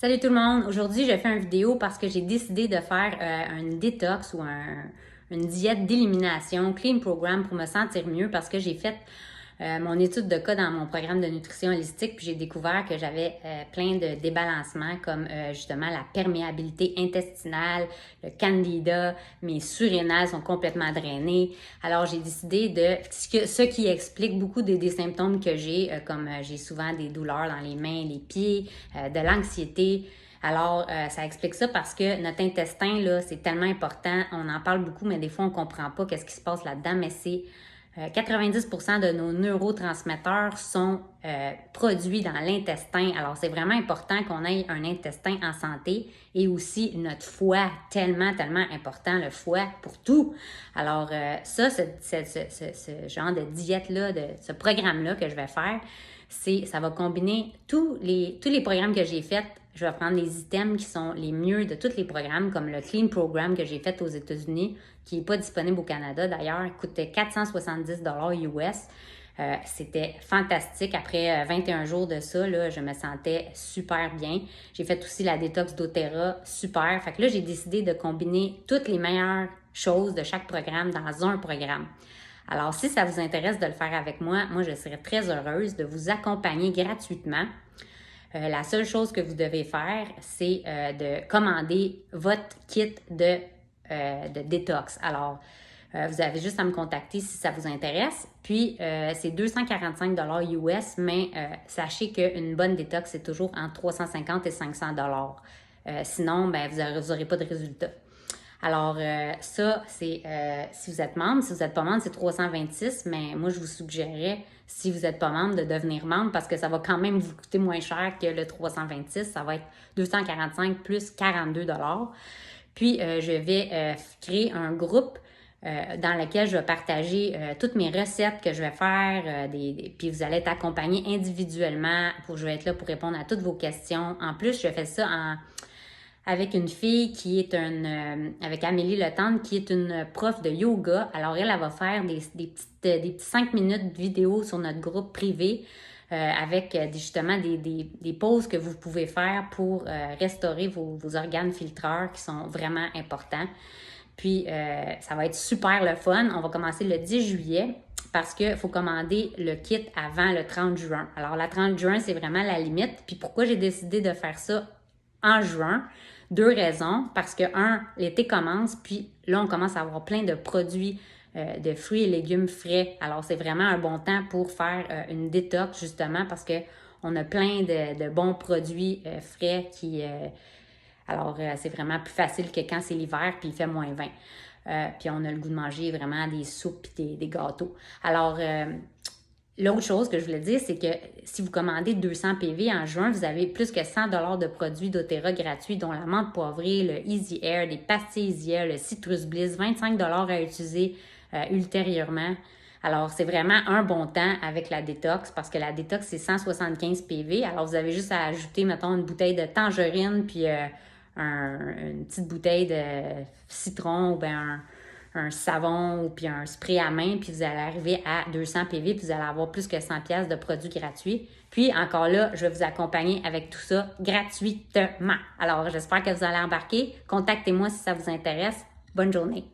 Salut tout le monde! Aujourd'hui, je fais une vidéo parce que j'ai décidé de faire un détox ou une diète d'élimination, clean program pour me sentir mieux parce que j'ai fait mon étude de cas dans mon programme de nutrition holistique puis j'ai découvert que j'avais plein de débalancements comme justement la perméabilité intestinale, le candida, mes surrénales sont complètement drainées. Alors j'ai décidé de ce qui explique beaucoup des symptômes que j'ai comme j'ai souvent des douleurs dans les mains, les pieds, de l'anxiété. Alors, ça explique ça parce que notre intestin, là, c'est tellement important. On en parle beaucoup, mais des fois, on ne comprend pas qu'est-ce qui se passe là-dedans. Mais c'est 90% de nos neurotransmetteurs sont produits dans l'intestin. Alors, c'est vraiment important qu'on ait un intestin en santé et aussi notre foie, tellement important, le foie pour tout. Alors, ça, ce genre de diète-là, de ce programme-là que je vais faire, ça va combiner tous les programmes que j'ai faits. Je vais prendre les items qui sont les mieux de tous les programmes, comme le Clean Program que j'ai fait aux États-Unis, qui n'est pas disponible au Canada d'ailleurs, il coûtait 470 US. C'était fantastique. Après 21 jours de ça, là, je me sentais super bien. J'ai fait aussi la détox d'Otera, super. Fait que là, j'ai décidé de combiner toutes les meilleures choses de chaque programme dans un programme. Alors, si ça vous intéresse de le faire avec moi, je serais très heureuse de vous accompagner gratuitement. La seule chose que vous devez faire, c'est de commander votre kit de détox. Alors, vous avez juste à me contacter si ça vous intéresse. Puis, c'est 245 US, mais sachez qu'une bonne détox, c'est toujours entre 350 et 500 sinon, ben, vous n'aurez pas de résultat. Alors, ça, c'est si vous êtes membre. Si vous n'êtes pas membre, c'est 326, mais moi, je vous suggérerais, si vous n'êtes pas membre, de devenir membre parce que ça va quand même vous coûter moins cher que le 326. Ça va être 245 plus 42 $. Puis, je vais créer un groupe dans lequel je vais partager toutes mes recettes que je vais faire. Puis, vous allez être accompagnés individuellement. Je vais être là pour répondre à toutes vos questions. En plus, je fais ça avec une fille qui est avec Amélie Letendre, qui est une prof de yoga. Alors, elle va faire des petits 5 minutes de vidéo sur notre groupe privé avec justement des pauses que vous pouvez faire pour restaurer vos organes filtreurs qui sont vraiment importants. Puis, ça va être super le fun. On va commencer le 10 juillet parce qu'il faut commander le kit avant le 30 juin. Alors, la 30 juin, c'est vraiment la limite. Puis, pourquoi j'ai décidé de faire ça en juin? 2 raisons. Parce que, l'été commence, puis là, on commence à avoir plein de produits de fruits et légumes frais. Alors, c'est vraiment un bon temps pour faire une détox, justement, parce qu'on a plein de bons produits frais qui... alors, c'est vraiment plus facile que quand c'est l'hiver, puis il fait moins 20. Puis on a le goût de manger vraiment des soupes et des gâteaux. Alors, l'autre chose que je voulais dire, c'est que si vous commandez 200 PV en juin, vous avez plus que 100 $ de produits d'Otera gratuits, dont la menthe poivrée, le Easy Air, des pastilles Easy Air, le Citrus Bliss, 25 $ à utiliser ultérieurement. Alors, c'est vraiment un bon temps avec la détox parce que la détox, c'est 175 PV. Alors, vous avez juste à ajouter, mettons, une bouteille de tangerine puis une petite bouteille de citron ou bien un savon ou puis un spray à main, puis vous allez arriver à 200 PV, puis vous allez avoir plus que 100 pièces de produits gratuits. Puis encore là, je vais vous accompagner avec tout ça gratuitement. Alors, j'espère que vous allez embarquer. Contactez-moi si ça vous intéresse. Bonne journée.